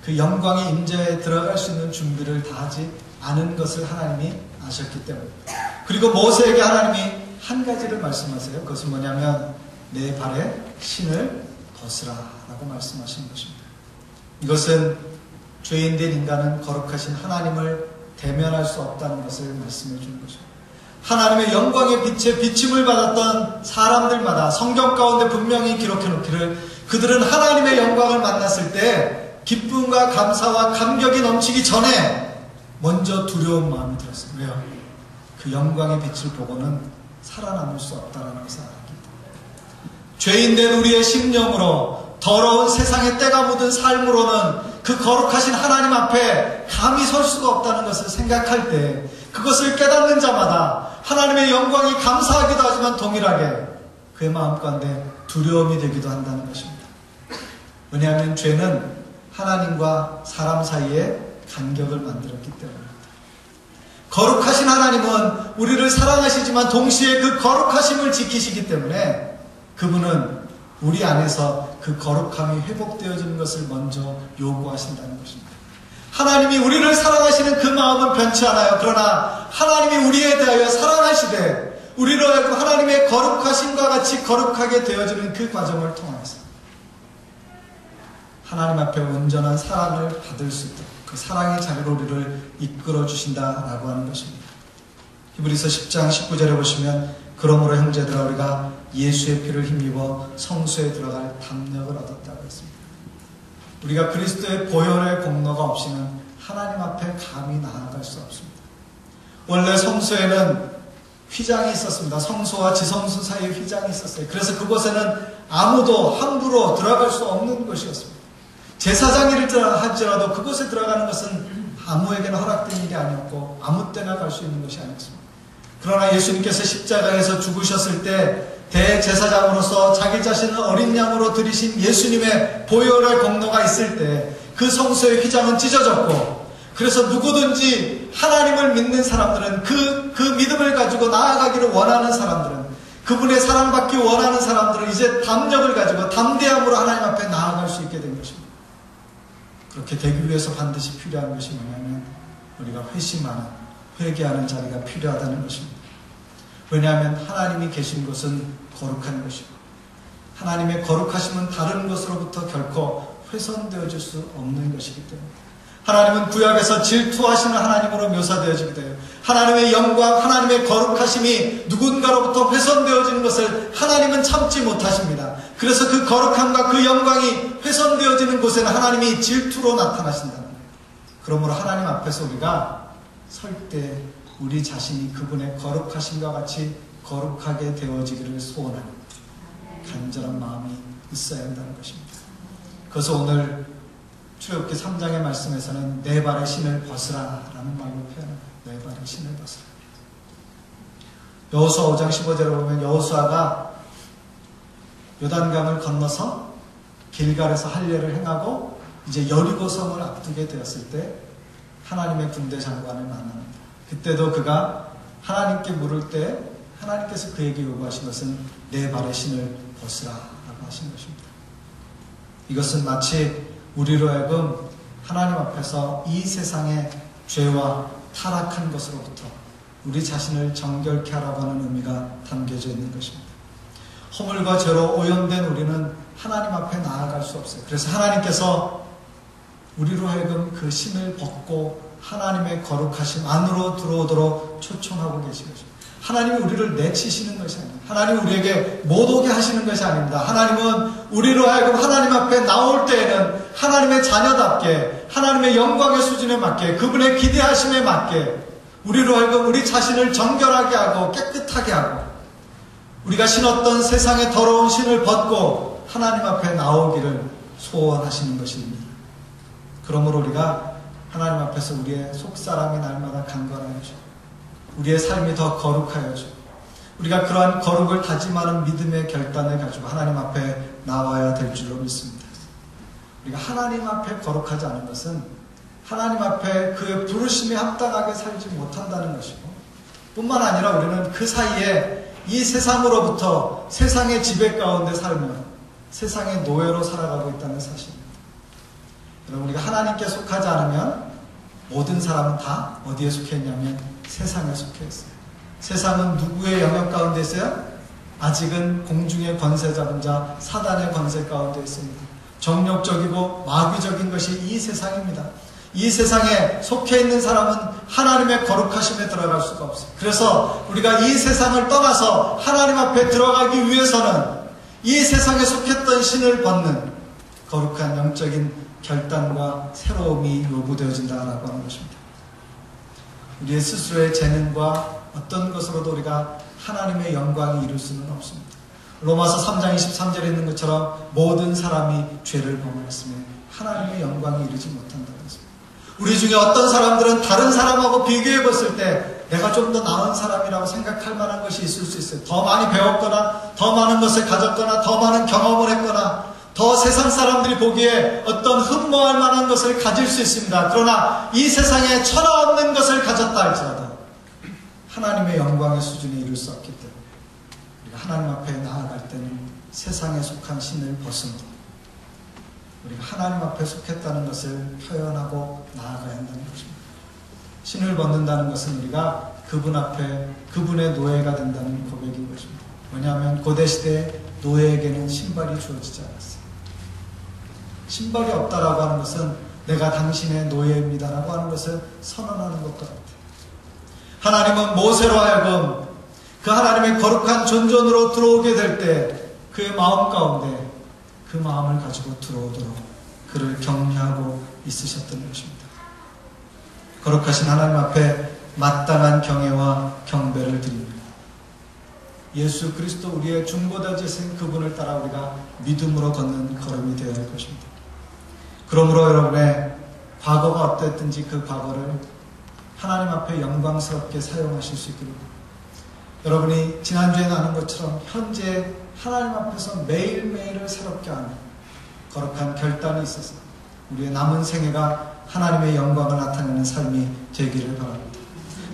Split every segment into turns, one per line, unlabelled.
그 영광의 임재에 들어갈 수 있는 준비를 다 하지 않은 것을 하나님이 아셨기 때문입니다. 그리고 모세에게 하나님이 한 가지를 말씀하세요. 그것은 뭐냐면 내 발에 신을 벗으라 라고 말씀하시는 것입니다. 이것은 죄인된 인간은 거룩하신 하나님을 대면할 수 없다는 것을 말씀해 주는 것입니다. 하나님의 영광의 빛에 비침을 받았던 사람들마다 성경 가운데 분명히 기록해 놓기를 그들은 하나님의 영광을 만났을 때 기쁨과 감사와 감격이 넘치기 전에 먼저 두려운 마음이 들었어요. 왜요? 그 영광의 빛을 보고는 살아남을 수 없다는 것을 알았기 때문에. 죄인된 우리의 심령으로 더러운 세상에 때가 묻은 삶으로는 그 거룩하신 하나님 앞에 감히 설 수가 없다는 것을 생각할 때 그것을 깨닫는 자마다 하나님의 영광이 감사하기도 하지만 동일하게 그의 마음 가운데 두려움이 되기도 한다는 것입니다. 왜냐하면 죄는 하나님과 사람 사이에 간격을 만들었기 때문입니다. 거룩하신 하나님은 우리를 사랑하시지만 동시에 그 거룩하심을 지키시기 때문에 그분은 우리 안에서 그 거룩함이 회복되어지는 것을 먼저 요구하신다는 것입니다. 하나님이 우리를 사랑하시는 그 마음은 변치 않아요. 그러나 하나님이 우리에 대하여 사랑하시되 우리로 하여금 하나님의 거룩하심과 같이 거룩하게 되어지는 그 과정을 통해서 하나님 앞에 온전한 사랑을 받을 수 있도록 그 사랑의 자리로 우리를 이끌어 주신다라고 하는 것입니다. 히브리서 10장 19절에 보시면 그러므로 형제들아 우리가 예수의 피를 힘입어 성소에 들어갈 담력을 얻었다고 했습니다. 우리가 그리스도의 보혈의 공로가 없이는 하나님 앞에 감히 나아갈 수 없습니다. 원래 성소에는 휘장이 있었습니다. 성소와 지성소 사이에 휘장이 있었어요. 그래서 그곳에는 아무도 함부로 들어갈 수 없는 곳이었습니다. 제사장이라 할지라도 그곳에 들어가는 것은 아무에게나 허락된 일이 아니었고 아무 때나 갈 수 있는 것이 아니었습니다. 그러나 예수님께서 십자가에서 죽으셨을 때 대제사장으로서 자기 자신을 어린 양으로 드리신 예수님의 보혈의 공로가 있을 때 그 성소의 휘장은 찢어졌고 그래서 누구든지 하나님을 믿는 사람들은 그 믿음을 가지고 나아가기를 원하는 사람들은 그분의 사랑받기 원하는 사람들은 이제 담력을 가지고 담대함으로 하나님 앞에 나아갈 수 있게 된 것입니다. 그렇게 되기 위해서 반드시 필요한 것이 뭐냐면 우리가 회심하는 회개하는 자리가 필요하다는 것입니다. 왜냐하면 하나님이 계신 곳은 거룩한 것이고 하나님의 거룩하심은 다른 것으로부터 결코 훼손되어질 수 없는 것이기 때문에 하나님은 구약에서 질투하시는 하나님으로 묘사되어지게 돼요. 하나님의 영광, 하나님의 거룩하심이 누군가로부터 훼손되어지는 것을 하나님은 참지 못하십니다. 그래서 그 거룩함과 그 영광이 훼손되어지는 곳에는 하나님이 질투로 나타나신다는 거예요. 그러므로 하나님 앞에서 우리가 설 때 우리 자신이 그분의 거룩하심과 같이 거룩하게 되어지기를 소원하는 간절한 마음이 있어야 한다는 것입니다. 그래서 오늘 출애굽기 3장의 말씀에서는 내 발의 신을 벗으라 라는 말로 표현합니다. 내 발의 신을 벗으라. 여호수아 5장 15절에 보면 여호수아가 요단강을 건너서 길갈에서 할례를 행하고 이제 여리고 성을 앞두게 되었을 때 하나님의 군대 장관을 만납니다. 그때도 그가 하나님께 물을 때 하나님께서 그에게 요구하신 것은 내 발의 신을 벗으라 라고 하신 것입니다. 이것은 마치 우리로 하여금 하나님 앞에서 이 세상의 죄와 타락한 것으로부터 우리 자신을 정결케 하라고 하는 의미가 담겨져 있는 것입니다. 허물과 죄로 오염된 우리는 하나님 앞에 나아갈 수 없어요. 그래서 하나님께서 우리로 하여금 그 신을 벗고 하나님의 거룩하심 안으로 들어오도록 초청하고 계신 것입니다. 하나님이 우리를 내치시는 것이 아닙니다. 하나님이 우리에게 못 오게 하시는 것이 아닙니다. 하나님은 우리로 하여금 하나님 앞에 나올 때에는 하나님의 자녀답게 하나님의 영광의 수준에 맞게 그분의 기대하심에 맞게 우리로 하여금 우리 자신을 정결하게 하고 깨끗하게 하고 우리가 신었던 세상의 더러운 신을 벗고 하나님 앞에 나오기를 소원하시는 것입니다. 그러므로 우리가 하나님 앞에서 우리의 속사람이 날마다 강건하여 주고 우리의 삶이 더 거룩하여 주고 우리가 그러한 거룩을 다짐하는 믿음의 결단을 가지고 하나님 앞에 나와야 될 줄로 믿습니다. 우리가 하나님 앞에 거룩하지 않은 것은 하나님 앞에 그의 부르심에 합당하게 살지 못한다는 것이고 뿐만 아니라 우리는 그 사이에 이 세상으로부터 세상의 지배 가운데 살며 세상의 노예로 살아가고 있다는 사실입니다. 여러분, 우리가 하나님께 속하지 않으면 모든 사람은 다 어디에 속해 있냐면 세상에 속해 있어요. 세상은 누구의 영역 가운데 있어요? 아직은 공중의 권세 잡은 자 사단의 권세 가운데 있습니다. 정욕적이고 마귀적인 것이 이 세상입니다. 이 세상에 속해 있는 사람은 하나님의 거룩하심에 들어갈 수가 없어요. 그래서 우리가 이 세상을 떠나서 하나님 앞에 들어가기 위해서는 이 세상에 속했던 신을 벗는 거룩한 영적인 결단과 새로움이 요구되어진다라고 하는 것입니다. 우리의 스스로의 재능과 어떤 것으로도 우리가 하나님의 영광을 이룰 수는 없습니다. 로마서 3장 23절에 있는 것처럼 모든 사람이 죄를 범하였으며 하나님의 영광을 이루지 못한다는 것입니다. 우리 중에 어떤 사람들은 다른 사람하고 비교해 봤을 때 내가 좀 더 나은 사람이라고 생각할 만한 것이 있을 수 있어요. 더 많이 배웠거나 더 많은 것을 가졌거나 더 많은 경험을 했거나 더 세상 사람들이 보기에 어떤 흠모할 만한 것을 가질 수 있습니다. 그러나 이 세상에 천하 없는 것을 가졌다 할지라도 하나님의 영광의 수준에 이룰 수 없기 때문에 우리가 하나님 앞에 나아갈 때는 세상에 속한 신을 벗음으로 우리가 하나님 앞에 속했다는 것을 표현하고 나아가야 한다는 것입니다. 신을 벗는다는 것은 우리가 그분 앞에 그분의 노예가 된다는 고백인 것입니다. 왜냐하면 고대시대에 노예에게는 신발이 주어지지 않았어요. 신발이 없다라고 하는 것은 내가 당신의 노예입니다라고 하는 것을 선언하는 것과 같아요. 하나님은 모세로 하여금 그 하나님의 거룩한 존전으로 들어오게 될 때 그의 마음 가운데 그 마음을 가지고 들어오도록 그를 격려하고 있으셨던 것입니다. 거룩하신 하나님 앞에 마땅한 경외와 경배를 드립니다. 예수 그리스도 우리의 중보자 되신 그분을 따라 우리가 믿음으로 걷는 걸음이 되어야 할 것입니다. 그러므로 여러분의 과거가 어땠든지 그 과거를 하나님 앞에 영광스럽게 사용하실 수 있기를 여러분이 지난주에 나눈 것처럼 현재 하나님 앞에서 매일매일을 새롭게 하는 거룩한 결단이 있어서 우리의 남은 생애가 하나님의 영광을 나타내는 삶이 되기를 바랍니다.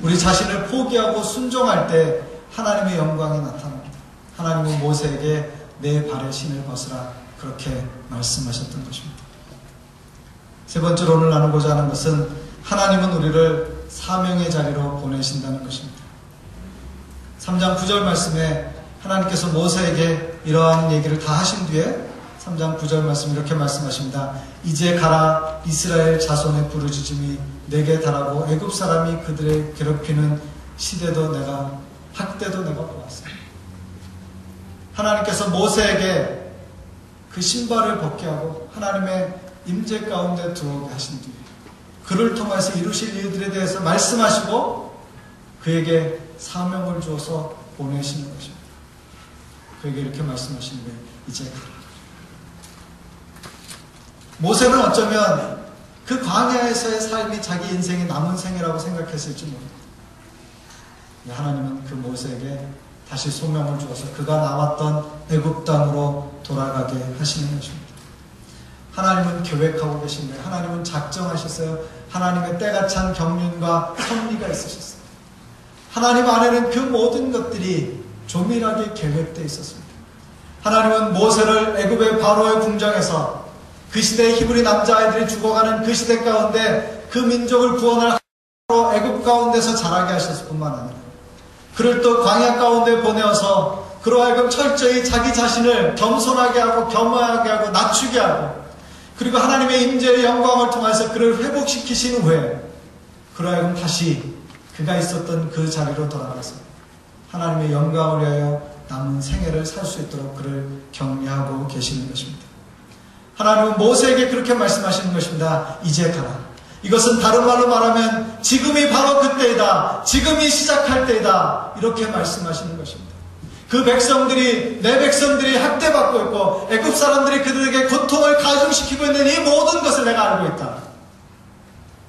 우리 자신을 포기하고 순종할 때 하나님의 영광이 나타납니다. 하나님은 모세에게 내 발에 신을 벗으라 그렇게 말씀하셨던 것입니다. 세 번째로 오늘 나누고자 하는 것은 하나님은 우리를 사명의 자리로 보내신다는 것입니다. 3장 9절 말씀에 하나님께서 모세에게 이러한 얘기를 다 하신 뒤에 3장 9절 말씀 이렇게 말씀하십니다. 이제 가라 이스라엘 자손의 부르짖음이 내게 달하고 애굽 사람이 그들을 괴롭히는 시대도 내가 학대도 내가 보았어요. 하나님께서 모세에게 그 신발을 벗게 하고 하나님의 임재 가운데 들어오게 하신 뒤에 그를 통해서 이루실 일들에 대해서 말씀하시고 그에게 사명을 주어서 보내시는 것입니다. 그에게 이렇게 말씀하시는 거예요. 이제 가라. 모세는 어쩌면 그 광야에서의 삶이 자기 인생의 남은 생이라고 생각했을지 모릅니다. 하나님은 그 모세에게 다시 소명을 주어서 그가 나왔던 애굽 땅으로 돌아가게 하시는 것입니다. 하나님은 계획하고 계신 거예요. 하나님은 작정하셨어요. 하나님의 때가 찬 경륜과 섭리가 있으셨어요. 하나님 안에는 그 모든 것들이 조밀하게 계획되어 있었습니다. 하나님은 모세를 애굽의 바로의 궁정에서 그 시대의 히브리 남자아이들이 죽어가는 그 시대 가운데 그 민족을 구원할 하나로 애굽 가운데서 자라게 하셨을 뿐만 아니라 그를 또 광야 가운데 보내어서 그로 하여금 철저히 자기 자신을 겸손하게 하고 겸허하게 하고 낮추게 하고 그리고 하나님의 임재의 영광을 통해서 그를 회복시키신 후에 그로 하여금 다시 그가 있었던 그 자리로 돌아가서 하나님의 영광을 위하여 남은 생애를 살 수 있도록 그를 격려하고 계시는 것입니다. 하나님은 모세에게 그렇게 말씀하시는 것입니다. 이제 가라. 이것은 다른 말로 말하면 지금이 바로 그때이다. 지금이 시작할 때이다. 이렇게 말씀하시는 것입니다. 그 백성들이 내 백성들이 학대받고 있고 애굽 사람들이 그들에게 고통을 가중시키고 있는 이 모든 것을 내가 알고 있다.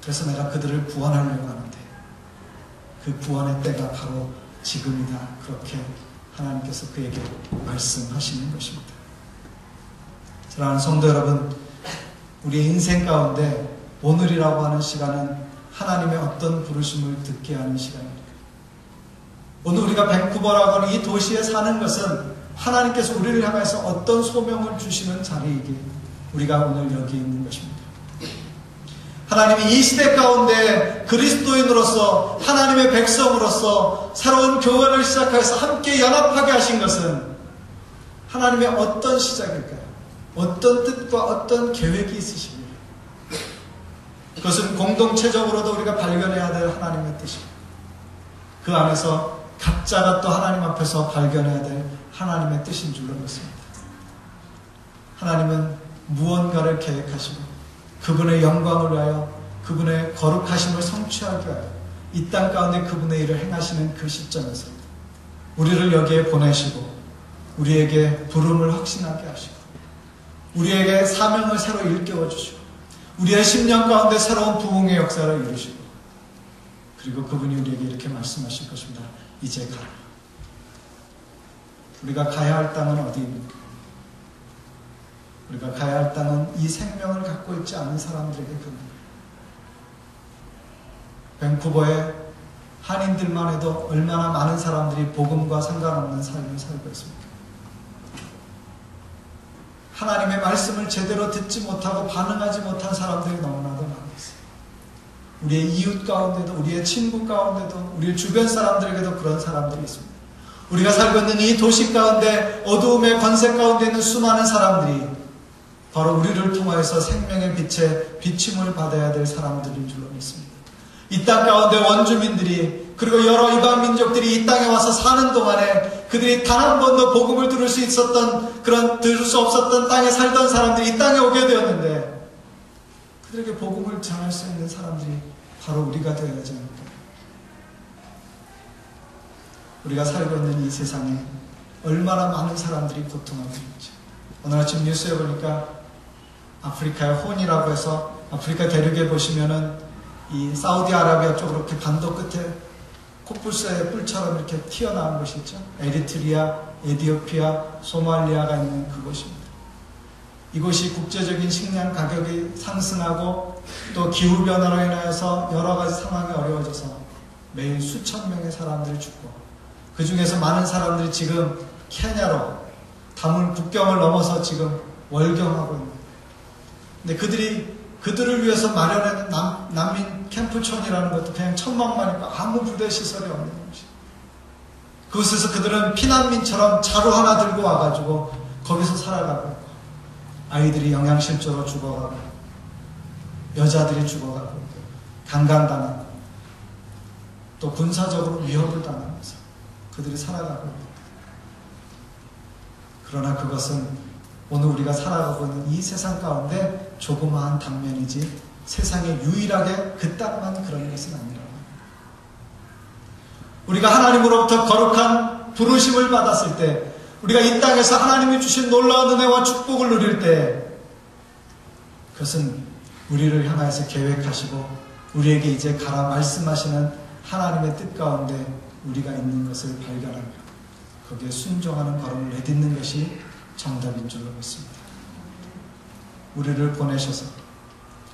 그래서 내가 그들을 구원하려고 하는데 그 구원의 때가 바로 지금이다. 그렇게 하나님께서 그에게 말씀하시는 것입니다. 사랑하는 성도 여러분, 우리의 인생 가운데 오늘이라고 하는 시간은 하나님의 어떤 부르심을 듣게 하는 시간입니다. 오늘 우리가 밴쿠버라고 하는 이 도시에 사는 것은 하나님께서 우리를 향해서 어떤 소명을 주시는 자리이기에 우리가 오늘 여기 있는 것입니다. 하나님이 이 시대 가운데 그리스도인으로서 하나님의 백성으로서 새로운 교회를 시작해서 함께 연합하게 하신 것은 하나님의 어떤 시작일까요? 어떤 뜻과 어떤 계획이 있으십니까? 그것은 공동체적으로도 우리가 발견해야 될 하나님의 뜻입니다. 그 안에서 각자가 또 하나님 앞에서 발견해야 될 하나님의 뜻인 줄로 믿습니다. 하나님은 무언가를 계획하시고 그분의 영광을 위하여 그분의 거룩하심을 성취하기 위하여 이 땅 가운데 그분의 일을 행하시는 그 시점에서 우리를 여기에 보내시고 우리에게 부름을 확신하게 하시고 우리에게 사명을 새로 일깨워 주시고 우리의 10년 가운데 새로운 부흥의 역사를 이루시고 그리고 그분이 우리에게 이렇게 말씀하실 것입니다. 이제 가라. 우리가 가야 할 땅은 어디입니까? 우리가 가야 할 땅은 이 생명을 갖고 있지 않은 사람들에게 그겁니다. 밴쿠버의 한인들만 해도 얼마나 많은 사람들이 복음과 상관없는 삶을 살고 있습니까? 하나님의 말씀을 제대로 듣지 못하고 반응하지 못한 사람들이 너무나도 많이 있어요. 우리의 이웃 가운데도, 우리의 친구 가운데도, 우리의 주변 사람들에게도 그런 사람들이 있습니다. 우리가 살고 있는 이 도시 가운데 어두움의 권세 가운데 있는 수많은 사람들이 바로 우리를 통하여서 생명의 빛에 비침을 받아야 될 사람들인 줄로 믿습니다. 이 땅 가운데 원주민들이 그리고 여러 이방 민족들이 이 땅에 와서 사는 동안에 그들이 단 한 번도 복음을 들을 수 있었던 들을 수 없었던 땅에 살던 사람들이 이 땅에 오게 되었는데 그들에게 복음을 전할 수 있는 사람들이 바로 우리가 되어야 하지 않을까. 우리가 살고 있는 이 세상에 얼마나 많은 사람들이 고통하고 있는지. 오늘 아침 뉴스에 보니까 아프리카의 혼이라고 해서 아프리카 대륙에 보시면은 이 사우디아라비아 쪽으로 이렇게 반도 끝에 코뿔소의 뿔처럼 이렇게 튀어나온 곳이 있죠. 에리트리아, 에티오피아, 소말리아가 있는 그곳입니다. 이곳이 국제적인 식량 가격이 상승하고 또 기후변화로 인하여서 여러 가지 상황이 어려워져서 매일 수천 명의 사람들이 죽고 그 중에서 많은 사람들이 지금 케냐로 국경을 넘어서 지금 월경하고 있는. 근데 그들을 위해서 마련한 난민 캠프촌이라는 것도 그냥 천막만 있고 아무 부대 시설이 없는 곳이에요. 그곳에서 그들은 피난민처럼 자루 하나 들고 와가지고 거기서 살아가고 있고 아이들이 영양실조로 죽어가고 여자들이 죽어가고 강간당하고 또 군사적으로 위협을 당하면서 그들이 살아가고 있습니다. 그러나 그것은 오늘 우리가 살아가고 있는 이 세상 가운데 조그마한 단면이지 세상에 유일하게 그 땅만 그런 것은 아니라고 합니다. 우리가 하나님으로부터 거룩한 부르심을 받았을 때 우리가 이 땅에서 하나님이 주신 놀라운 은혜와 축복을 누릴 때 그것은 우리를 향해서 계획하시고 우리에게 이제 가라 말씀하시는 하나님의 뜻 가운데 우리가 있는 것을 발견하며 거기에 순종하는 걸음을 내딛는 것이 정답인 줄로 믿습니다. 우리를 보내셔서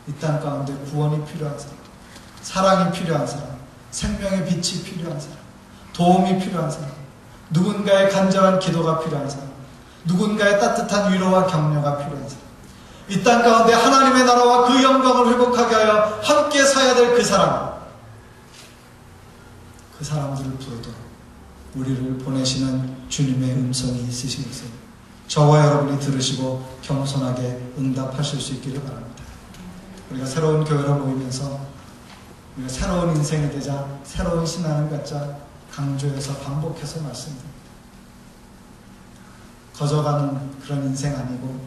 이 땅 가운데 구원이 필요한 사람, 사랑이 필요한 사람, 생명의 빛이 필요한 사람, 도움이 필요한 사람, 누군가의 간절한 기도가 필요한 사람, 누군가의 따뜻한 위로와 격려가 필요한 사람, 이 땅 가운데 하나님의 나라와 그 영광을 회복하게 하여 함께 서야 될 그 사람, 그 사람들을 부르도록 우리를 보내시는 주님의 음성이 있으신 것을 저와 여러분이 들으시고 겸손하게 응답하실 수 있기를 바랍니다. 우리가 새로운 교회로 모이면서 우리가 새로운 인생이 되자 새로운 신앙을 갖자 강조해서 반복해서 말씀드립니다. 거저가는 그런 인생 아니고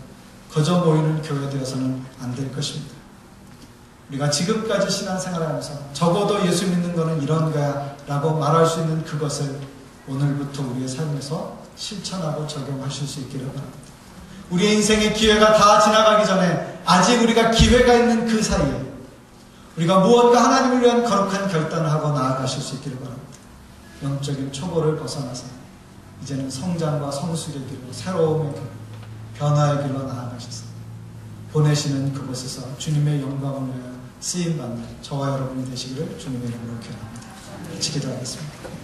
거저 모이는 교회 되어서는 안 될 것입니다. 우리가 지금까지 신앙생활을 하면서 적어도 예수 믿는 것은 이런 거야 라고 말할 수 있는 그것을 오늘부터 우리의 삶에서 실천하고 적용하실 수 있기를 바랍니다. 우리의 인생의 기회가 다 지나가기 전에 아직 우리가 기회가 있는 그 사이에 우리가 무언가 하나님을 위한 거룩한 결단을 하고 나아가실 수 있기를 바랍니다. 영적인 초보를 벗어나서 이제는 성장과 성숙의 길로 새로움의 길, 변화의 길로 나아가셔서 보내시는 그곳에서 주님의 영광을 위하여 쓰임받는 저와 여러분이 되시기를 주님의 이름으로 기원합니다. 같이 기도하겠습니다.